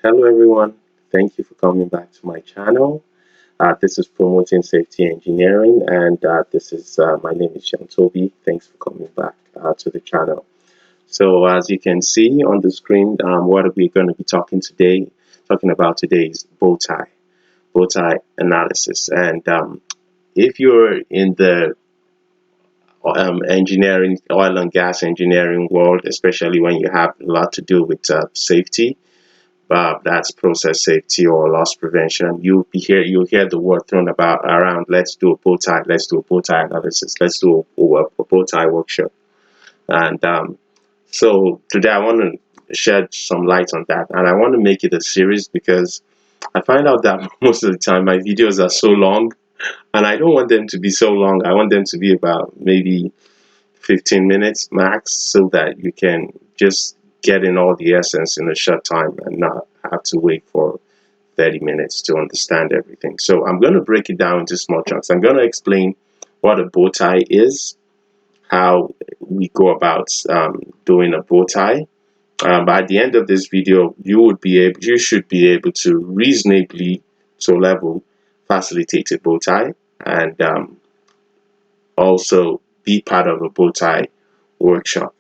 Hello everyone, thank you for coming back to my channel. This is Promoting Safety Engineering, and this is my name is Toby. Thanks for coming back to the channel. So as you can see on the screen, what we're going to be talking about today is bow tie analysis. And if you're in the engineering, oil and gas engineering world, especially when you have a lot to do with safety, that's process safety or loss prevention. You'll hear the word thrown about around. Let's do a bow tie. Let's do a bow tie analysis. Let's do a bow tie workshop. And so today I want to shed some light on that, and I want to make it a series because I find out that most of the time my videos are so long, and I don't want them to be so long. I want them to be about maybe 15 minutes max, so that you can just get in all the essence in a short time and not have to wait for 30 minutes to understand everything. So I'm going to break it down into small chunks. I'm going to explain what a bow tie is, how we go about doing a bow tie. By the end of this video, you should be able to reasonably to level facilitate a bow tie, and also be part of a bow tie workshop.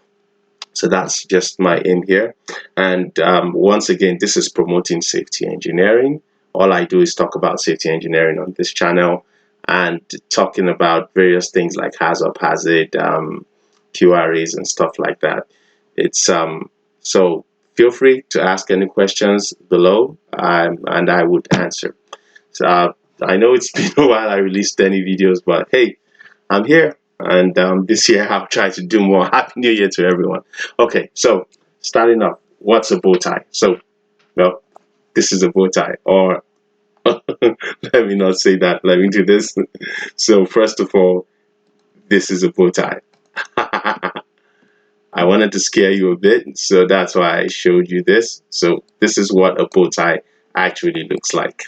So that's just my aim here. And once again, this is Promoting Safety Engineering. All I do is talk about safety engineering on this channel, and talking about various things like hazard, QRAs and stuff like that. It's so feel free to ask any questions below, and I would answer. So I know it's been a while I released any videos, but hey, I'm here, and this year I'll try to do more. Happy New Year to everyone. Okay, so starting off, what's a bow tie? So, well, this is a bow tie, or let me not say that. Let me do this. So, first of all, this is a bow tie. I wanted to scare you a bit, so that's why I showed you this. So, this is what a bow tie actually looks like.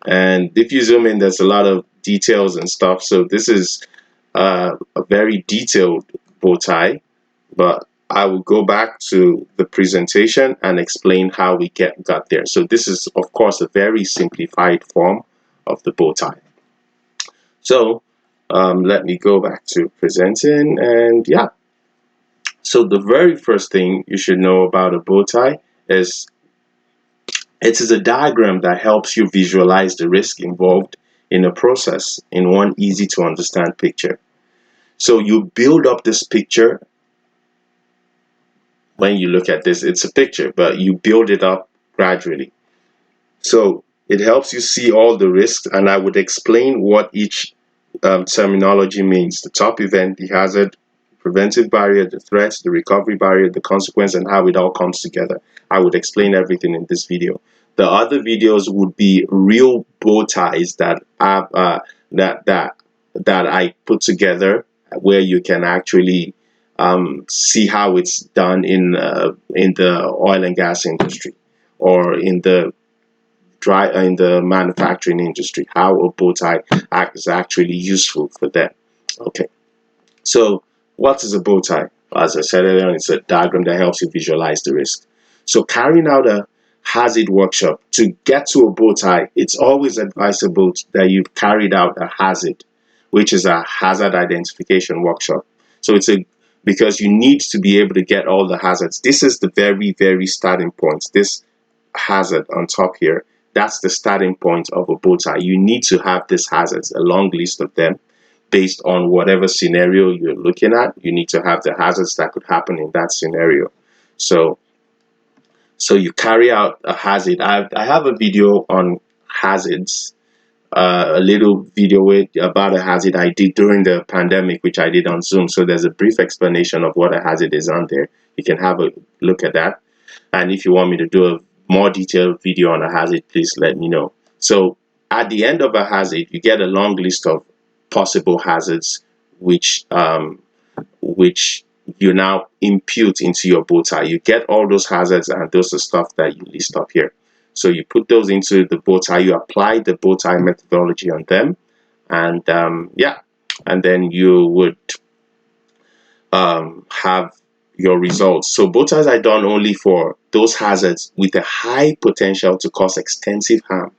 And if you zoom in, there's a lot of details and stuff. So, this is a very detailed bow tie, but I will go back to the presentation and explain how we got there. So this is, of course, a very simplified form of the bow tie. So let me go back to presenting, and yeah. So the very first thing you should know about a bow tie is it is a diagram that helps you visualize the risk involved in a process in one easy to understand picture. So you build up this picture. When you look at this, it's a picture, but you build it up gradually. So it helps you see all the risks, and I would explain what each terminology means: the top event, the hazard, preventive barrier, the threat, the recovery barrier, the consequence, and how it all comes together. I would explain everything in this video. The other videos would be real bow ties that have that I put together, where you can actually see how it's done in the oil and gas industry, or in the manufacturing industry, how a bow tie is actually useful for them. Okay, so what is a bow tie? As I said earlier, it's a diagram that helps you visualize the risk. So carrying out a hazard workshop, to get to a bow tie, it's always advisable that you've carried out a hazard, which is a hazard identification workshop. So it's a because you need to be able to get all the hazards. This is the very, very starting point. This hazard on top here, that's the starting point of a bow tie. You need to have these hazards, a long list of them, based on whatever scenario you're looking at. You need to have the hazards that could happen in that scenario. So you carry out a hazard. I have a video on hazards, a little video about a hazard I did during the pandemic, which I did on Zoom. So there's a brief explanation of what a hazard is on there. You can have a look at that. And if you want me to do a more detailed video on a hazard, please let me know. So at the end of a hazard, you get a long list of possible hazards, which you now impute into your bow tie. You get all those hazards, and those are stuff that you list up here. So you put those into the bow tie, you apply the bow tie methodology on them, and yeah, and then you would have your results. So bow ties are done only for those hazards with a high potential to cause extensive harm.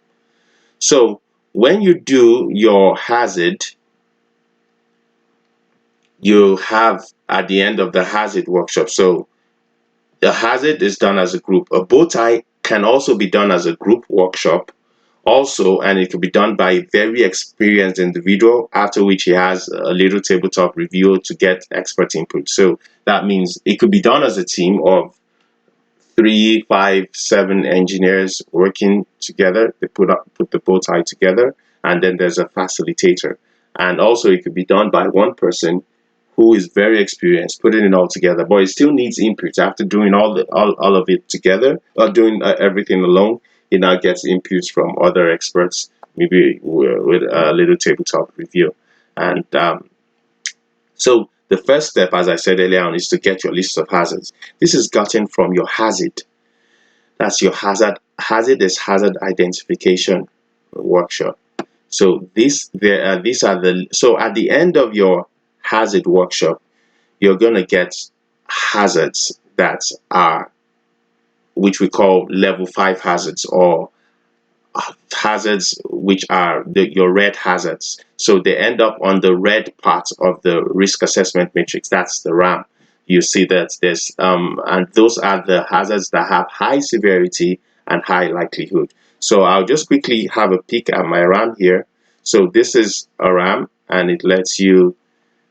So when you do your hazard, you have at the end of the hazard workshop. So the hazard is done as a group. A bow tie can also be done as a group workshop also, and it could be done by a very experienced individual, after which he has a little tabletop review to get expert input. So that means it could be done as a team of 3, 5, 7 engineers working together. They put the bow tie together, and then there's a facilitator. And also it could be done by one person who is very experienced putting it all together, but it still needs input after doing all of it together, or doing everything alone. He now gets inputs from other experts, maybe with a little tabletop review. And so the first step, as I said earlier on, is to get your list of hazards. This is gotten from your hazard. That's your hazard. Hazard is hazard identification workshop. So these are the, so at the end of your hazard workshop, you're going to get hazards that are, which we call level 5 hazards, or hazards which are your red hazards. So they end up on the red part of the risk assessment matrix. That's the RAM. You see that there's and those are the hazards that have high severity and high likelihood. So I'll just quickly have a peek at my RAM here. So this is a RAM, and it lets you,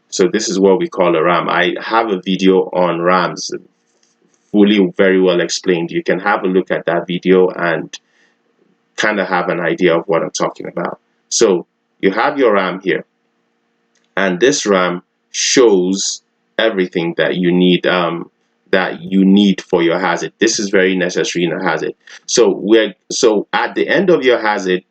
so this is what we call a RAM. I have a video on RAMs, fully, very well explained. You can have a look at that video and kind of have an idea of what I'm talking about. So you have your RAM here, and this RAM shows everything that you need for your hazard. This is very necessary in a hazard. So at the end of your hazard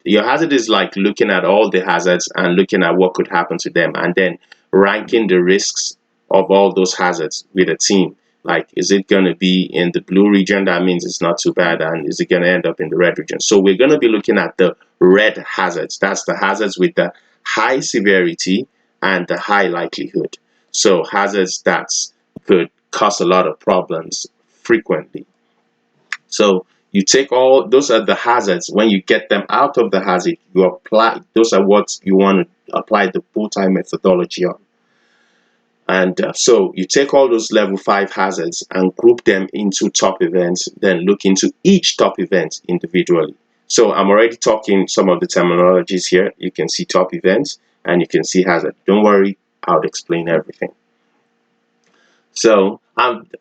is like looking at all the hazards and looking at what could happen to them, and then ranking the risks of all those hazards with a team. Like, is it going to be in the blue region? That means it's not too bad. And is it going to end up in the red region? So we're going to be looking at the red hazards. That's the hazards with the high severity and the high likelihood. So hazards that could cause a lot of problems frequently. So you take all, those are the hazards. When you get them out of the hazard, you apply, those are what you want to apply the bow tie methodology on. And so you take all those level 5 hazards and group them into top events, then look into each top event individually. So I'm already talking some of the terminologies here. You can see top events and you can see hazard. Don't worry, I'll explain everything. So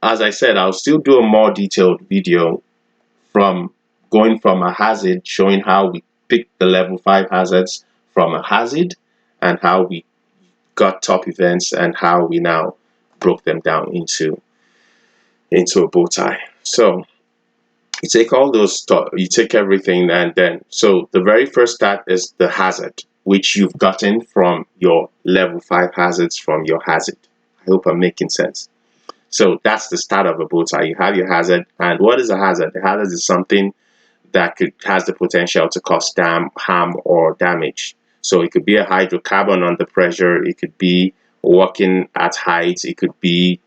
as I said, I'll still do a more detailed video from going from a hazard, showing how we pick the level 5 hazards from a hazard and how we got top events and how we now broke them down into a bow tie. So you take all those, you take everything, and then so the very first start is the hazard, which you've gotten from your level 5 hazards from your hazard. I hope I'm making sense. So that's the start of a bow tie. You have your hazard, and what is a hazard? The hazard is something that has the potential to cause harm or damage. So it could be a hydrocarbon under pressure, it could be working at heights, it could be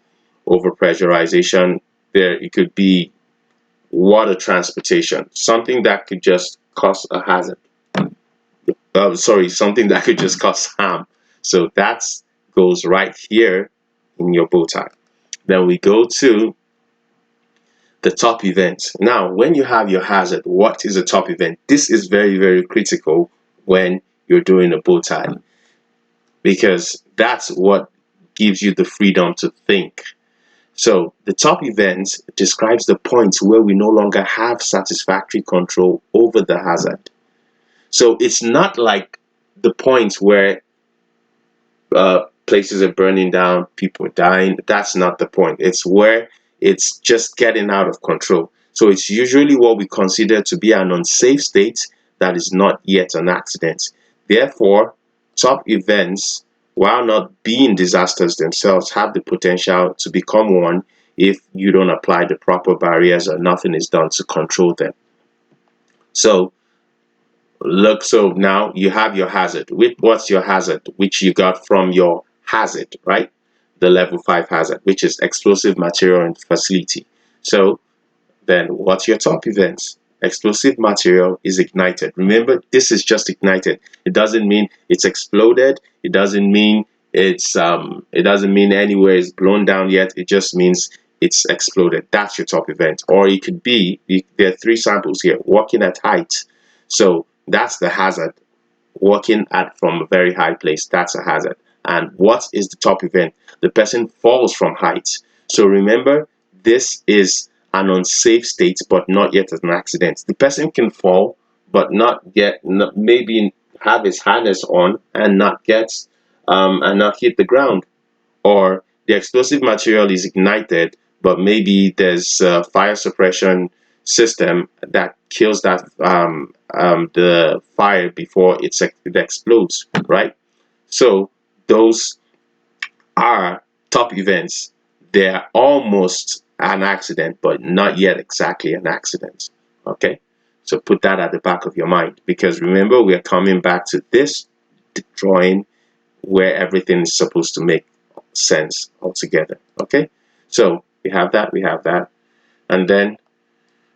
overpressurization, it could be water transportation, something that could just cause a hazard. Something that could just cause harm. So that goes right here in your bow tie. Then we go to the top event. Now, when you have your hazard, what is a top event? This is very, very critical when you're doing a bow tie, because that's what gives you the freedom to think. So the top event describes the points where we no longer have satisfactory control over the hazard. So it's not like the points where places are burning down, people are dying. That's not the point. It's where it's just getting out of control. So it's usually what we consider to be an unsafe state that is not yet an accident. Therefore, top events, while not being disasters themselves, have the potential to become one if you don't apply the proper barriers or nothing is done to control them. So now you have your hazard. What's your hazard? Which you got from your hazard, right? The level 5 hazard, which is explosive material and facility. So Then what's your top event? Explosive material is ignited. Remember, this is just ignited. It doesn't mean it's exploded. It doesn't mean it doesn't mean anywhere is blown down yet. It just means it's exploded. That's your top event. Or it could be, there are three samples here. Walking at height. So that's the hazard. Walking at from a very high place, that's a hazard. And what is the top event? The person falls from height. So remember, this is an unsafe state, but not yet an accident. The person can fall, but maybe have his harness on and not hit the ground. Or the explosive material is ignited, but maybe there's a fire suppression system that kills the fire before it explodes, right? So those are top events. They're almost an accident, but not yet exactly an accident. Okay, so put that at the back of your mind, because remember, we're coming back to this drawing where everything is supposed to make sense altogether. Okay, so we have that, and then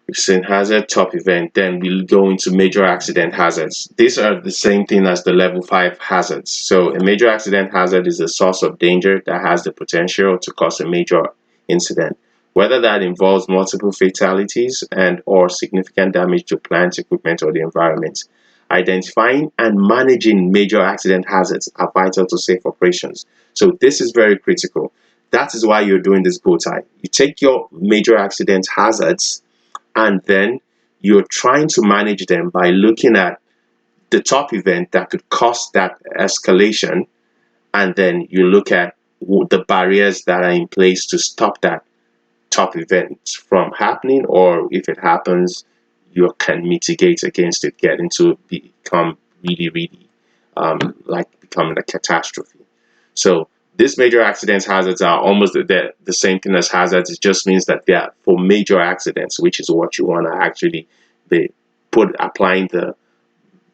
we've seen hazard, top event. Then we'll go into major accident hazards. These are the same thing as the level 5 hazards. So a major accident hazard is a source of danger that has the potential to cause a major incident, whether that involves multiple fatalities and or significant damage to plant, equipment, or the environment. Identifying and managing major accident hazards are vital to safe operations. So this is very critical. That is why you're doing this bow tie. You take your major accident hazards, and then you're trying to manage them by looking at the top event that could cause that escalation, and then you look at the barriers that are in place to stop that top event from happening, or if it happens, you can mitigate against it getting to become really like becoming a catastrophe. So these major accidents hazards are almost the same thing as hazards. It just means that they are for major accidents, which is what you want to actually be applying the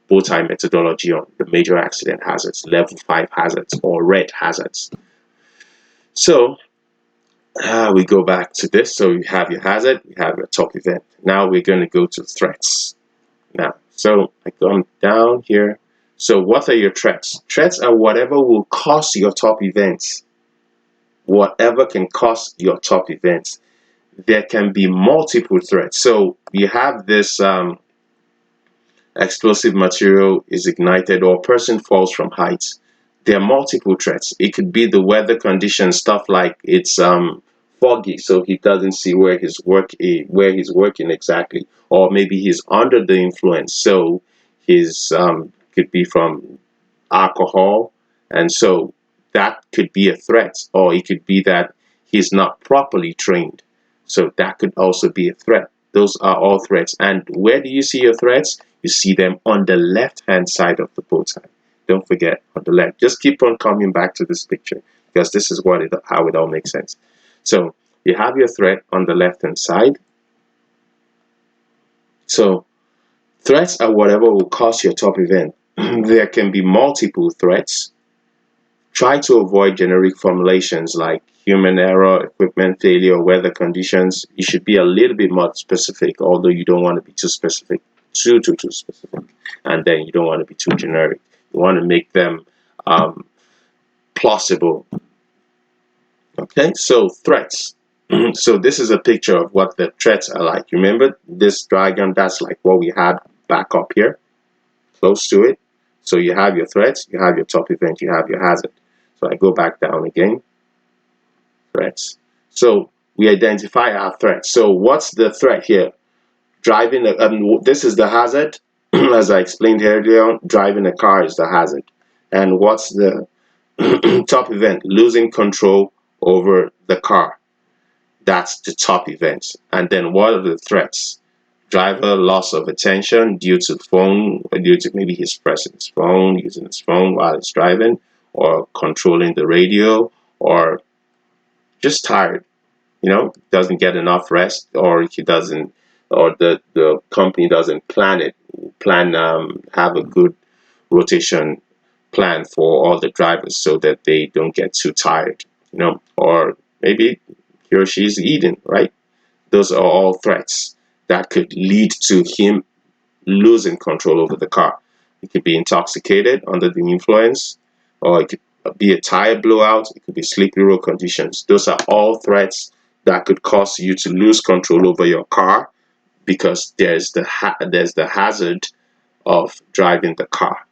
bow tie methodology on the major accident hazards, level 5 hazards, or red hazards. So we go back to this. So you have your hazard, you have your top event. Now we're going to go to threats. Now, so I come down here. So what are your threats? Threats are whatever will cause your top events. Whatever can cause your top events. There can be multiple threats. So you have this explosive material is ignited, or a person falls from heights. There are multiple threats. It could be the weather conditions, stuff like it's foggy, so he doesn't see where where he's working exactly, or maybe he's under the influence, so his could be from alcohol, and so that could be a threat. Or it could be that he's not properly trained, so that could also be a threat. Those are all threats. And where do you see your threats? You see them on the left hand side of the bow tie. Don't forget, on the left. Just keep on coming back to this picture, because this is how it all makes sense. So you have your threat on the left hand side. So threats are whatever will cause your top event. There can be multiple threats. Try to avoid generic formulations like human error, equipment failure, weather conditions. You should be a little bit more specific, although you don't want to be too specific, too specific, and then you don't want to be too generic. You want to make them plausible. Okay, so threats. So this is a picture of what the threats are like. Remember this diagram? That's like what we had back up here, close to it. So you have your threats, you have your top event, you have your hazard. So I go back down again. Threats. So we identify our threat. So what's the threat here? Driving this is the hazard. As I explained earlier, driving a car is the hazard. And what's the top event? Losing control over the car. That's the top event. And then what are the threats? Driver loss of attention due to maybe he's pressing his phone, using his phone while he's driving, or controlling the radio, or just tired, doesn't get enough rest, or he doesn't, or the company doesn't have a good rotation plan for all the drivers so that they don't get too tired, or maybe he or she's eating, right? Those are all threats that could lead to him losing control over the car. It could be intoxicated, under the influence, or it could be a tire blowout. It could be slippery road conditions. Those are all threats that could cause you to lose control over your car, because there's the hazard of driving the car.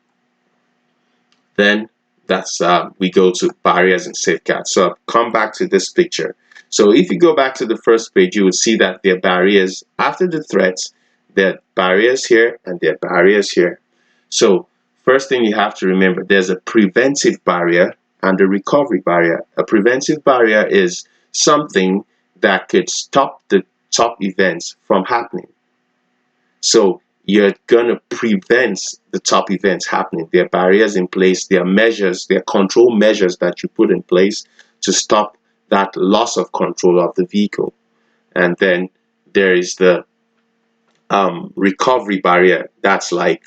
Then that's we go to barriers and safeguards. So I'll come back to this picture. So if you go back to the first page, you would see that there are barriers after the threats. There are barriers here and there are barriers here. So first thing you have to remember, there's a preventive barrier and a recovery barrier. A preventive barrier is something that could stop the top events from happening. So you're going to prevent the top events happening. There are barriers in place, there are measures, there are control measures that you put in place to stop that loss of control of the vehicle. And then there is the recovery barrier. That's like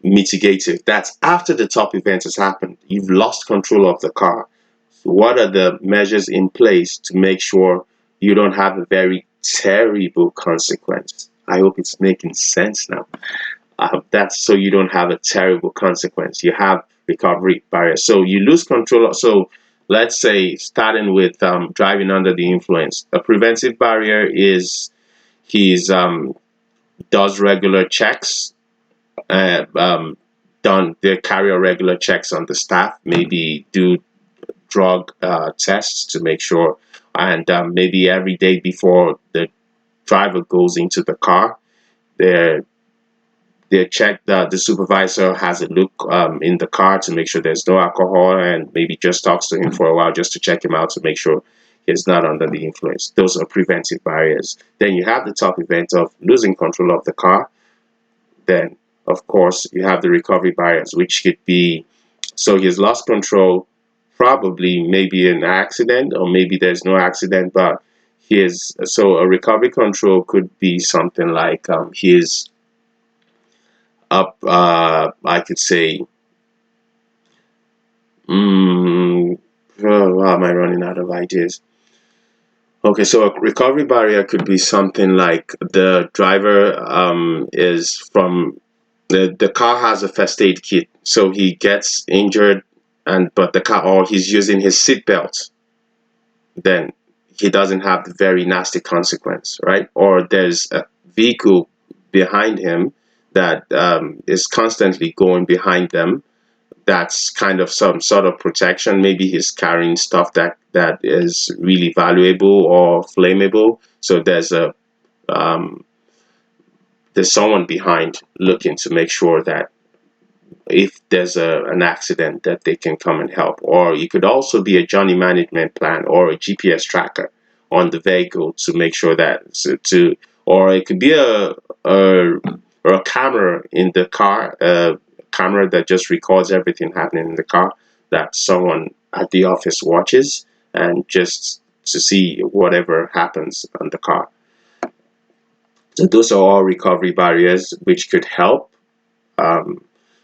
mitigative. That's after the top event has happened. You've lost control of the car. So what are the measures in place to make sure you don't have a very terrible consequence? I hope it's making sense now. That's so you don't have a terrible consequence. You have recovery barriers. So you lose control. So let's say starting with driving under the influence. A preventive barrier is he's does regular checks. They carry a regular checks on the staff. Maybe do drug tests to make sure, and maybe every day before the driver goes into the car, they check the supervisor has a look in the car to make sure there's no alcohol, and maybe just talks to him for a while just to check him out to make sure he's not under the influence. Those are preventive barriers. Then you have the top event of losing control of the car. Then of course you have the recovery barriers, which could be, so he's lost control, probably maybe an accident, or maybe there's no accident, but so a recovery control could be something like he's up, I could say, why am I running out of ideas? Okay, so a recovery barrier could be something like the driver is from the car has a first aid kit, so he gets injured, but the car, or he's using his seat belt, then he doesn't have the very nasty consequence, right? Or there's a vehicle behind him that is constantly going behind them. That's kind of some sort of protection. Maybe he's carrying stuff that is really valuable or flammable. So there's someone behind looking to make sure that if there's an accident, that they can come and help. Or it could also be a journey management plan or a GPS tracker on the vehicle to make sure that or it could be a camera in the car, a camera that just records everything happening in the car, that someone at the office watches, and just to see whatever happens on the car. So those are all recovery barriers which could help.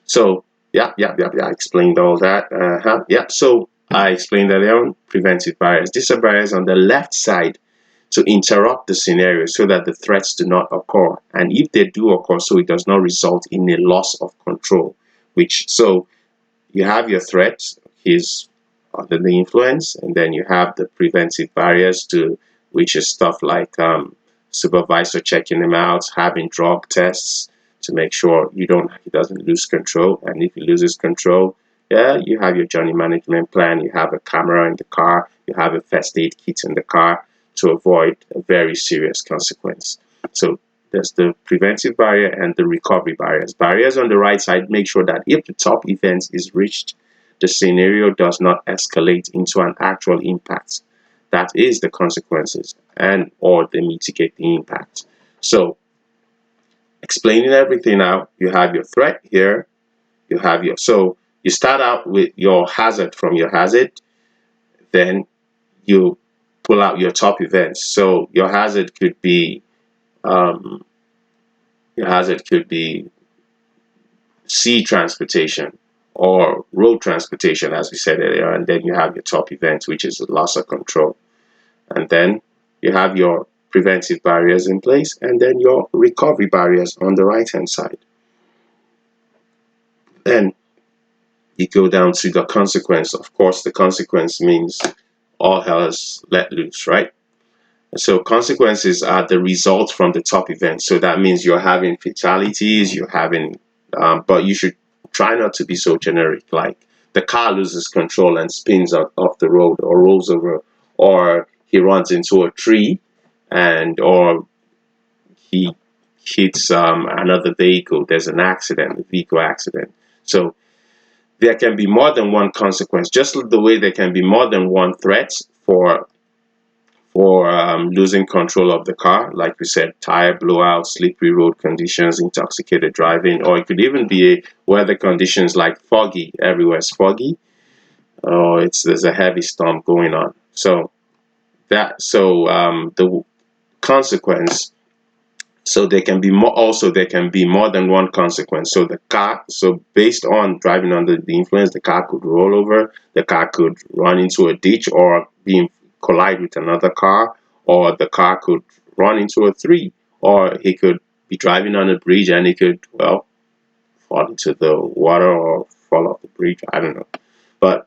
So yeah, I explained all that. Yeah, so I explained earlier on preventive barriers. These are barriers on the left side to interrupt the scenario so that the threats do not occur. And if they do occur, so it does not result in a loss of control. So you have your threat, he's under the influence, and then you have the preventive barriers which is stuff like supervisor checking him out, having drug tests to make sure he doesn't lose control. And if he loses control, yeah, you have your journey management plan, you have a camera in the car, you have a first aid kit in the car to avoid a very serious consequence. So there's the preventive barrier and the recovery barriers. Barriers on the right side make sure that if the top event is reached, the scenario does not escalate into an actual impact. That is the consequences, and or they mitigate the impact. So explaining everything out, you have your threat here, so you start out with your hazard. From your hazard, then you pull out your top events. So your hazard could be sea transportation or road transportation, as we said earlier, and then you have your top event, which is loss of control. And then you have your preventive barriers in place, and then your recovery barriers on the right hand side. And you go down to the consequence. Of course, the consequence means all hell is let loose, right? So consequences are the result from the top event. So that means you're having fatalities, you're having, but you should try not to be so generic. Like the car loses control and spins off the road, or rolls over, or he runs into a tree, or he hits another vehicle. There's an accident, a vehicle accident. So there can be more than one consequence, just the way there can be more than one threat for losing control of the car. Like we said, tire blowout, slippery road conditions, intoxicated driving, or it could even be weather conditions like foggy. Everywhere's foggy, or there's a heavy storm going on. So the consequence. So there can be more. Also, there can be more than one consequence. So the car. So based on driving under the influence, the car could roll over. The car could run into a ditch or collide with another car, or the car could run into a tree, or he could be driving on a bridge and he could, well, fall into the water or fall off the bridge. I don't know, but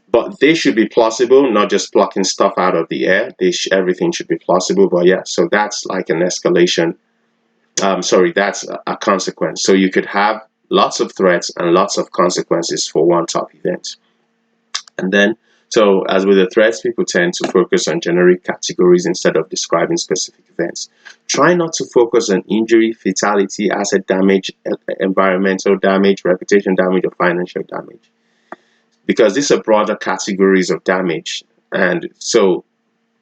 but they should be plausible, not just plucking stuff out of the air. Everything should be plausible. But yeah, so that's like an escalation. Sorry, that's a consequence. So you could have lots of threats and lots of consequences for one top event. And then, so as with the threats, people tend to focus on generic categories instead of describing specific events. Try not to focus on injury, fatality, asset damage, environmental damage, reputation damage, or financial damage, because these are broader categories of damage. And so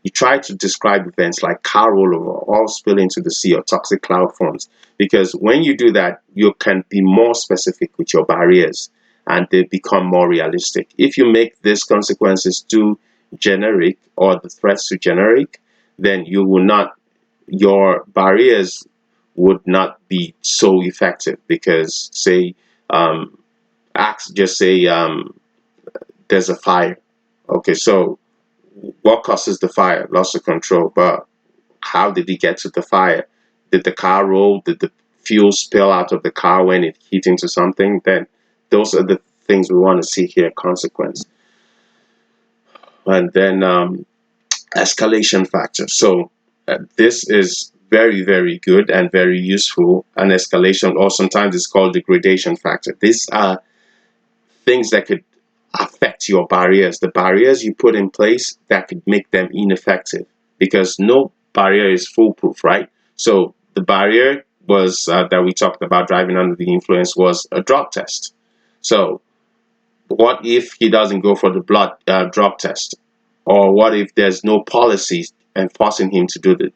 you try to describe events like car rollover, oil spill into the sea, or toxic cloud forms, because when you do that, you can be more specific with your barriers and they become more realistic. If you make these consequences too generic, or the threats too generic, then your barriers would not be so effective. Because say, just say there's a fire. Okay, so what causes the fire? Loss of control. But how did it get to the fire? Did the car roll? Did the fuel spill out of the car when it hit into something? Then those are the things we want to see here, consequence. And then escalation factor. So this is very, very good and very useful. An escalation, or sometimes it's called degradation factor. These are things that could affect your barriers, the barriers you put in place that could make them ineffective, because no barrier is foolproof, right? So the barrier was that we talked about driving under the influence was a drug test. So what if he doesn't go for the drug test? Or what if there's no policy enforcing him to do the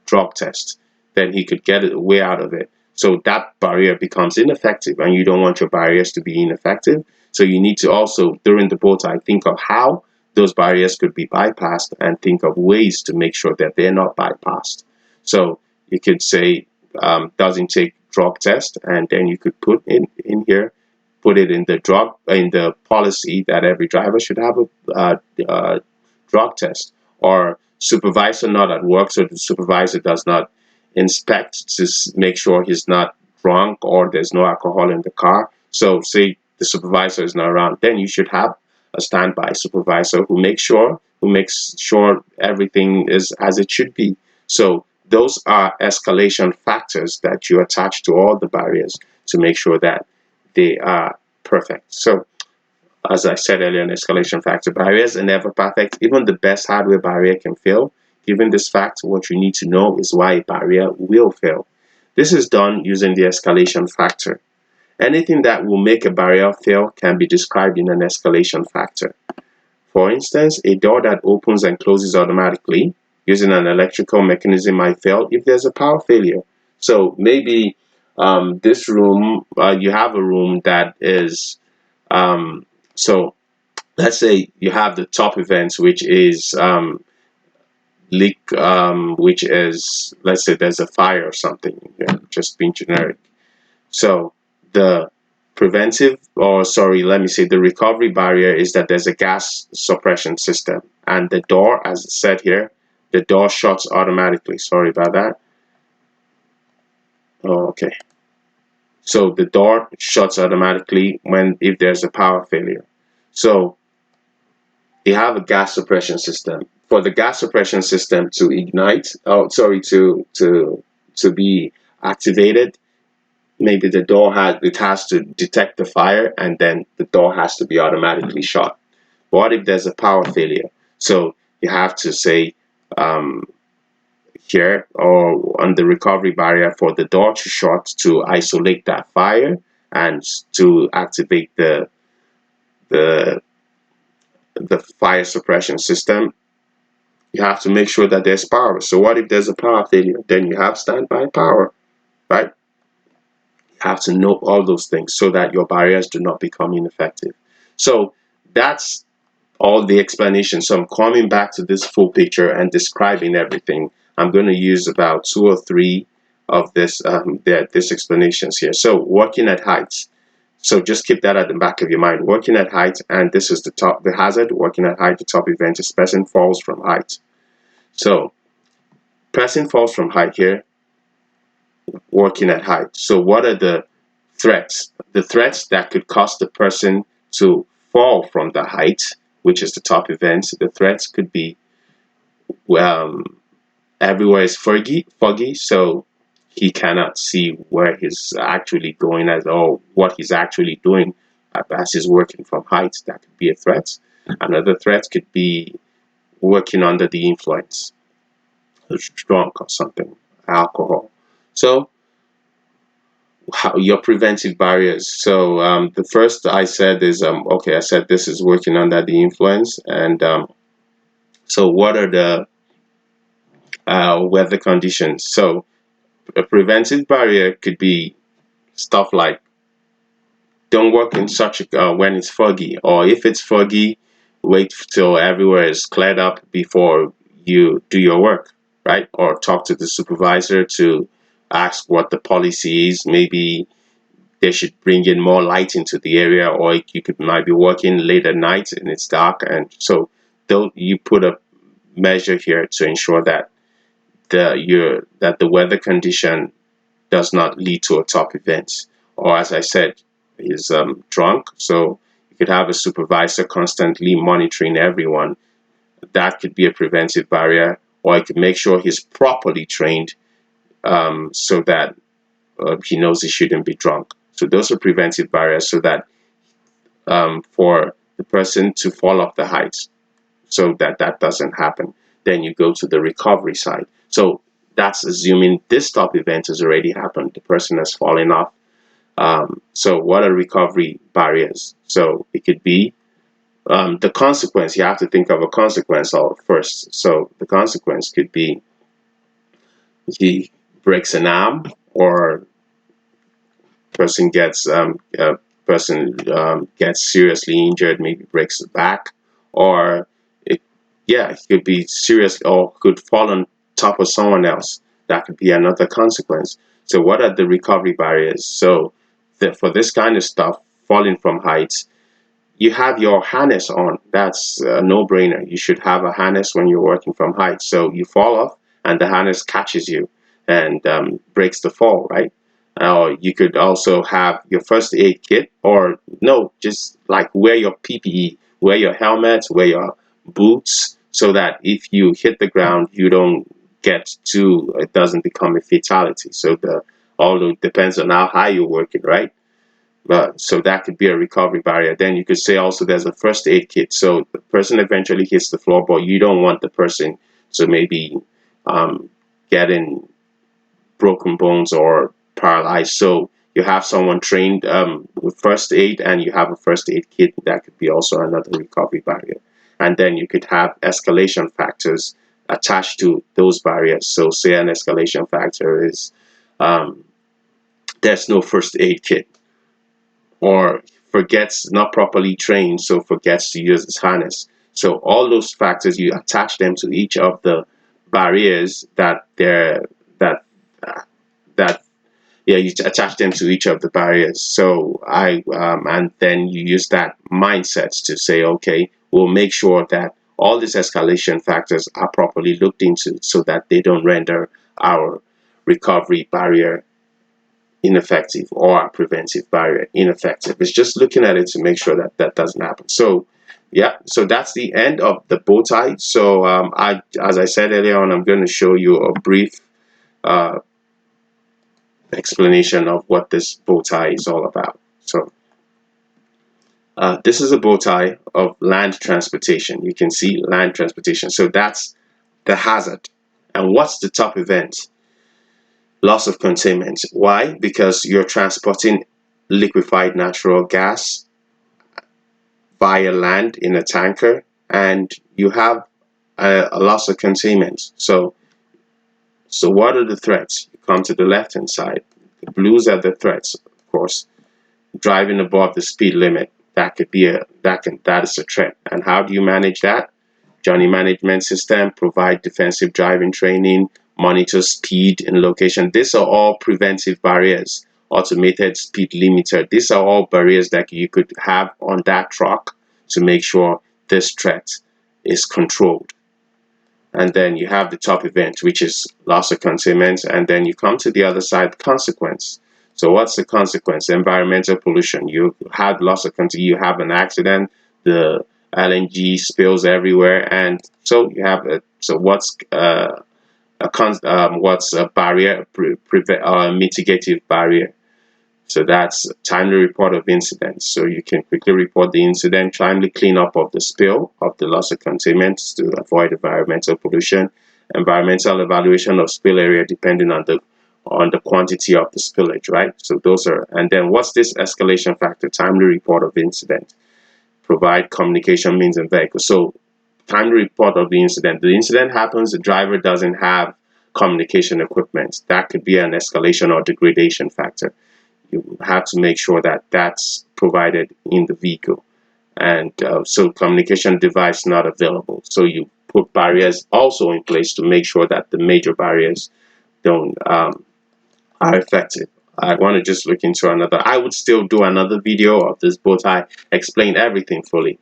drug test? Then he could get a way out of it. So that barrier becomes ineffective, and you don't want your barriers to be ineffective. So you need to also, during the Bowtie, think of how those barriers could be bypassed, and think of ways to make sure that they're not bypassed. So you could say, doesn't take drug test, and then you could put in here, put it in the policy that every driver should have a drug test, or supervisor not at work, so the supervisor does not inspect to make sure he's not drunk or there's no alcohol in the car. So say the supervisor is not around, then you should have a standby supervisor who makes sure everything is as it should be. So those are escalation factors that you attach to all the barriers to make sure that they are perfect. So as I said earlier, an escalation factor, barriers are never perfect. Even the best hardware barrier can fail. Given this fact, what you need to know is why a barrier will fail. This is done using the escalation factor. Anything that will make a barrier fail can be described in an escalation factor. For instance, a door that opens and closes automatically using an electrical mechanism might fail if there's a power failure. So maybe this room, you have a room that is, so let's say you have the top events, which is leak, which is, let's say there's a fire or something, just being generic. So the preventive, or sorry, let me say the recovery barrier is that there's a gas suppression system, and the door, as it said here, the door shuts automatically. Sorry about that. Oh, okay. So the door shuts automatically if there's a power failure. So you have a gas suppression system. For the gas suppression system to ignite, oh sorry, to be activated, maybe the door has to detect the fire, and then the door has to be automatically shut. What if there's a power failure? So you have to say um, here or on the recovery barrier for the door to shut to isolate that fire and to activate the the fire suppression system. You have to make sure that there's power. So what if there's a power failure? Then you have standby power, right? You have to know all those things so that your barriers do not become ineffective. So that's all the explanation. So I'm coming back to this full picture and describing everything. I'm going to use about 2 or 3 of this explanations here. So working at heights. So just keep that at the back of your mind. Working at height, and this is the hazard. Working at height, the top event is person falls from height. So person falls from height here, working at height. So what are the threats? The threats that could cause the person to fall from the height, which is the top event. The threats could be um, everywhere is foggy, so he cannot see where he's actually going or what he's actually doing as he's working from height. That could be a threat. Another threat could be working under the influence, drunk or something, alcohol. So your preventive barriers. So the first I said is okay. I said this is working under the influence, and so what are the weather conditions? So a preventive barrier could be stuff like don't work in such when it's foggy, or if it's foggy, wait till everywhere is cleared up before you do your work, right? Or talk to the supervisor to ask what the policy is. Maybe they should bring in more light into the area, or you could might be working late at night and it's dark, and so don't you put a measure here to ensure that the weather condition does not lead to a top event. Or as I said, is drunk, so you could have a supervisor constantly monitoring everyone. That could be a preventive barrier, or you could make sure he's properly trained so that he knows he shouldn't be drunk. So those are preventive barriers so that for the person to fall off the heights, so that that doesn't happen. Then you go to the recovery side. So that's assuming this top event has already happened. The person has fallen off. So what are recovery barriers? So it could be the consequence. You have to think of a consequence first. So the consequence could be he breaks an arm, or person gets seriously injured, maybe breaks the back, or it, yeah, it could be serious or could fall on top of someone else. That could be another consequence. So what are the recovery barriers? So for this kind of stuff, falling from heights, you have your harness on. That's a no-brainer. You should have a harness when you're working from heights. So you fall off and the harness catches you and breaks the fall, right? Or you could also have your first aid kit, or no, just like wear your PPE, wear your helmet, wear your boots, so that if you hit the ground, you don't it doesn't become a fatality. So although it depends on how high you're working, right? So that could be a recovery barrier. Then you could say also there's a first aid kit. So the person eventually hits the floor, but you don't want the person to maybe getting broken bones or paralyzed. So you have someone trained with first aid, and you have a first aid kit. That could be also another recovery barrier. And then you could have escalation factors attached to those barriers. So say an escalation factor is um, there's no first aid kit, or forgets, not properly trained, so forgets to use his harness. So all those factors, you attach them to each of the barriers that that yeah, you attach them to each of the barriers. So and then you use that mindset to say, okay, we'll make sure that all these escalation factors are properly looked into so that they don't render our recovery barrier ineffective or our preventive barrier ineffective. It's just looking at it to make sure that that doesn't happen. So yeah, so that's the end of the bow tie. So as I said earlier on, I'm going to show you a brief uh, explanation of what this bow tie is all about. So this is a bow tie of land transportation. You can see land transportation. So that's the hazard. And what's the top event? Loss of containment. Why? Because you're transporting liquefied natural gas via land in a tanker, and you have a loss of containment. So what are the threats? You come to the left hand side. The blues are the threats, of course. Driving above the speed limit. That is a threat. And how do you manage that? Journey management system, provide defensive driving training, monitor speed and location. These are all preventive barriers. Automated speed limiter. These are all barriers that you could have on that truck to make sure this threat is controlled. And then you have the top event, which is loss of containment, and then you come to the other side, consequence. So what's the consequence? Environmental pollution. You have loss of containment, you have an accident, the LNG spills everywhere, and so you have what's a barrier, mitigative barrier. So that's timely report of incidents. So you can quickly report the incident, timely cleanup of the spill of the loss of containment to avoid environmental pollution, environmental evaluation of spill area depending on the quantity of the spillage, right? So those are, and then what's this escalation factor? Timely report of incident. Provide communication means and vehicles. So timely report of the incident. The incident happens, the driver doesn't have communication equipment. That could be an escalation or degradation factor. You have to make sure that that's provided in the vehicle, and so communication device not available. So you put barriers also in place to make sure that the major barriers don't are effective. I want to just look into another. I would still do another video of this bow tie, explain everything fully.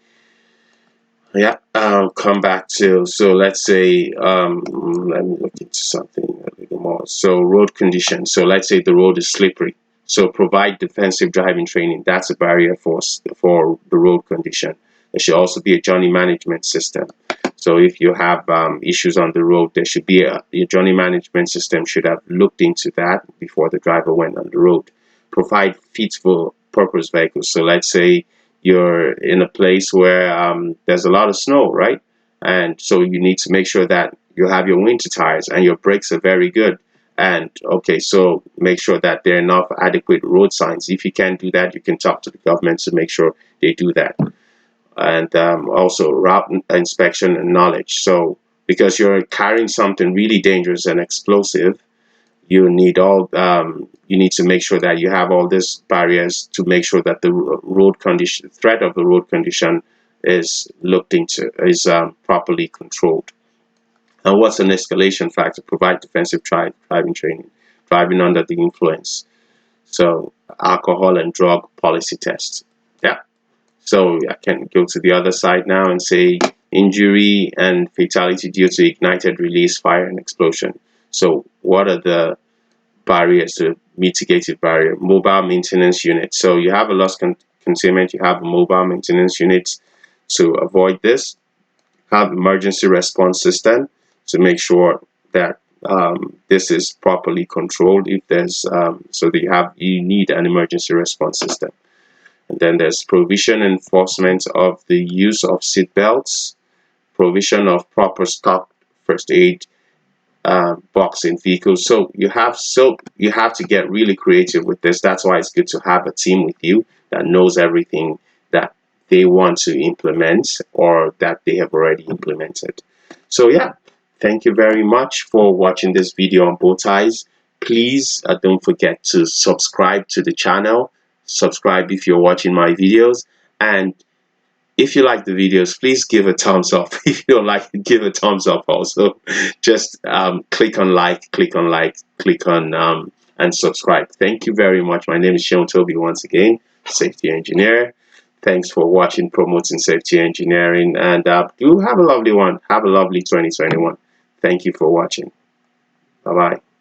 Yeah, I'll come back to, so let's say let me look into something a little more. So road conditions. So let's say the road is slippery. So provide defensive driving training. That's a barrier for the road condition. There should also be a journey management system. So if you have issues on the road, there should be your journey management system should have looked into that before the driver went on the road. Provide fit for purpose vehicles. So let's say you're in a place where there's a lot of snow, right? And so you need to make sure that you have your winter tires and your brakes are very good. And okay, so make sure that there are enough adequate road signs. If you can't do that, you can talk to the government to make sure they do that. And also route inspection and knowledge. So because you're carrying something really dangerous and explosive, you need to make sure that you have all these barriers to make sure that the road condition, threat of the road condition is looked into, is properly controlled. And what's an escalation factor? Provide defensive driving training, driving under the influence. So alcohol and drug policy tests. Yeah. So I can go to the other side now and say injury and fatality due to ignited release, fire, and explosion. So what are the barriers to mitigated barrier? Mobile maintenance unit. So you have a loss containment, you have a mobile maintenance unit to avoid this. Have emergency response system to make sure that this is properly controlled. If there's so that you need an emergency response system. And then there's provision enforcement of the use of seat belts, provision of proper stock first aid box in vehicles. So you have to get really creative with this. That's why it's good to have a team with you that knows everything that they want to implement or that they have already implemented. So yeah, thank you very much for watching this video on bow ties. Please don't forget to subscribe to the channel. Subscribe if you're watching my videos, and if you like the videos, please give a thumbs up. If you don't like it, give a thumbs up also. Just click on like, and subscribe. Thank you very much. My name is Sean Toby once again, safety engineer. Thanks for watching Promoting Safety Engineering, and do have a lovely one. Have a lovely 2021. Thank you for watching. Bye bye.